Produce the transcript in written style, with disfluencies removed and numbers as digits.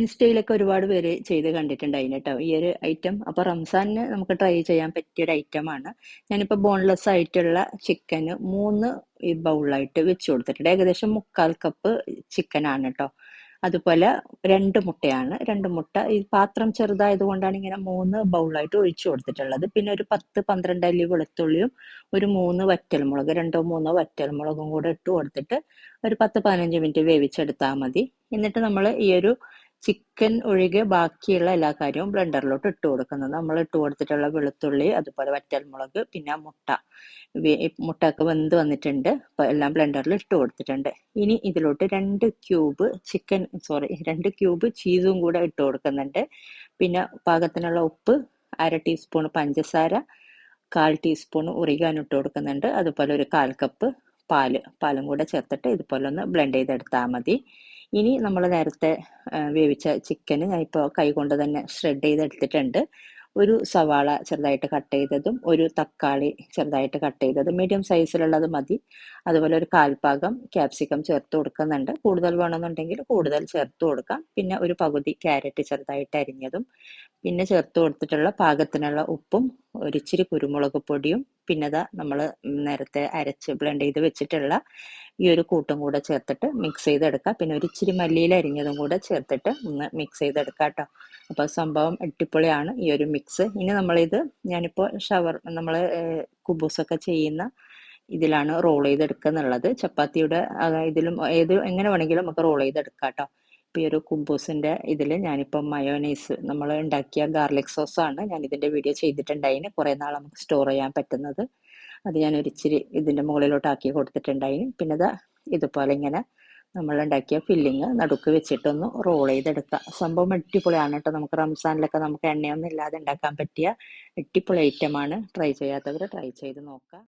ഇൻസ്റ്റയിലൊക്കെ ഒരുപാട് പേര് ചെയ്ത് കണ്ടിട്ടുണ്ടായിന് ട്ടോ ഈ ഒരു ഐറ്റം. അപ്പോൾ റംസാനിന് നമുക്ക് ട്രൈ ചെയ്യാൻ പറ്റിയൊരു ഐറ്റമാണ്. ഞാനിപ്പോൾ ബോൺലെസ് ആയിട്ടുള്ള ചിക്കന് 3 ഈ ബൗളായിട്ട് വെച്ച് കൊടുത്തിട്ടുണ്ട്. ഏകദേശം 1/4 കപ്പ് ചിക്കനാണ് ട്ടോ. അതുപോലെ 2 മുട്ടയാണ്. 2 മുട്ട ഈ പാത്രം ചെറുതായത് കൊണ്ടാണ് ഇങ്ങനെ 3 ബൗളായിട്ട് ഒഴിച്ചു കൊടുത്തിട്ടുള്ളത്. പിന്നെ ഒരു 10, 12 അല്ലി വെളുത്തുള്ളിയും ഒരു 3 വറ്റൽമുളക്, 2 3 വറ്റൽമുളകും കൂടെ ഇട്ട് കൊടുത്തിട്ട് ഒരു 10, 15 മിനിറ്റ് വേവിച്ചെടുത്താൽ മതി. എന്നിട്ട് നമ്മൾ ഈ ഒരു ചിക്കൻ ഒഴികെ ബാക്കിയുള്ള എല്ലാ കാര്യവും ബ്ലെൻഡറിലോട്ട് ഇട്ട് കൊടുക്കുന്നത്. നമ്മൾ ഇട്ട് കൊടുത്തിട്ടുള്ള വെളുത്തുള്ളി, അതുപോലെ വറ്റൽമുളക്, പിന്നെ മുട്ട. മുട്ടയൊക്കെ വെന്ത് വന്നിട്ടുണ്ട്. അപ്പോൾ എല്ലാം ബ്ലെൻഡറിൽ ഇട്ട് കൊടുത്തിട്ടുണ്ട്. ഇനി ഇതിലോട്ട് 2 ക്യൂബ് ചീസും കൂടെ ഇട്ട് കൊടുക്കുന്നുണ്ട്. പിന്നെ പാകത്തിനുള്ള ഉപ്പ്, 1/2 ടീസ്പൂൺ പഞ്ചസാര, 1/4 ടീസ്പൂൺ ഒറിഗാനോ ഇട്ട് കൊടുക്കുന്നുണ്ട്. അതുപോലെ ഒരു 1/4 കപ്പ് പാലും കൂടെ ചേർത്തിട്ട് ഇതുപോലെ ഒന്ന് ബ്ലെൻഡ് ചെയ്തെടുത്താൽ മതി. ഇനി നമ്മൾ നേരത്തെ വേവിച്ച ചിക്കന് ഞാനിപ്പോൾ കൈകൊണ്ട് തന്നെ ഷ്രെഡ് ചെയ്തെടുത്തിട്ടുണ്ട്. ഒരു സവാള ചെറുതായിട്ട് കട്ട് ചെയ്തതും, ഒരു തക്കാളി ചെറുതായിട്ട് കട്ട് ചെയ്തതും, മീഡിയം സൈസിലുള്ളത് മതി. അതുപോലെ ഒരു 1/4 ഭാഗം ക്യാപ്സിക്കം ചേർത്ത് കൊടുക്കുന്നുണ്ട്. കൂടുതൽ വേണമെന്നുണ്ടെങ്കിൽ കൂടുതൽ ചേർത്ത് കൊടുക്കാം. പിന്നെ ഒരു പകുതി ക്യാരറ്റ് ചെറുതായിട്ട് അരിഞ്ഞതും, പിന്നെ ചേർത്ത് കൊടുത്തിട്ടുള്ള പാകത്തിനുള്ള ഉപ്പും, ഒരിച്ചിരി കുരുമുളക് പൊടിയും, പിന്നെ നമ്മൾ നേരത്തെ അരച്ച് ബ്ലെൻഡ് ചെയ്ത് വെച്ചിട്ടുള്ള ഈ ഒരു കൂട്ടും കൂടെ ചേർത്തിട്ട് മിക്സ് ചെയ്തെടുക്കുക. പിന്നെ ഒരു ഇച്ചിരി മല്ലിയില അരിഞ്ഞതും കൂടെ ചേർത്തിട്ട് ഒന്ന് മിക്സ് ചെയ്തെടുക്കുക കേട്ടോ. അപ്പോൾ സംഭവം അടിപൊളിയാണ് ഈ ഒരു മിക്സ്. ഇനി ഞാനിപ്പോൾ നമ്മൾ കുബൂസൊക്കെ ചെയ്യുന്ന ഇതിലാണ് റോൾ ചെയ്തെടുക്കുക എന്നുള്ളത്. ചപ്പാത്തിയുടെ ഇതിലും എങ്ങനെ വേണമെങ്കിലും നമുക്ക് റോൾ ചെയ്തെടുക്കാം കേട്ടോ. ഇപ്പോൾ ഈ ഒരു കുബൂസിൻ്റെ ഇതിൽ ഞാനിപ്പോൾ മയോനൈസ് നമ്മൾ ഉണ്ടാക്കിയ ഗാർലിക് സോസാണ് ഞാൻ ഇതിൻ്റെ വീഡിയോ ചെയ്തിട്ടുണ്ടായിന്. കുറേ നാൾ നമുക്ക് സ്റ്റോർ ചെയ്യാൻ പറ്റുന്നത്. അത് ഞാൻ ഒരിച്ചിരി ഇതിൻ്റെ മുകളിലോട്ട് ആക്കി കൊടുത്തിട്ടുണ്ടായിന്. പിന്നെ ഇതുപോലെ ഇങ്ങനെ നമ്മളുണ്ടാക്കിയ ഫില്ലിങ് നടുക്ക് വെച്ചിട്ടൊന്ന് റോൾ ചെയ്തെടുക്കുക. സംഭവം അടിപൊളിയാണ് കേട്ടോ. നമുക്ക് റംസാനിലൊക്കെ നമുക്ക് എണ്ണയൊന്നും ഇല്ലാതെ ഉണ്ടാക്കാൻ പറ്റിയ അടിപൊളി ഐറ്റമാണ്. ട്രൈ ചെയ്യാത്തവർ ട്രൈ ചെയ്ത് നോക്കുക.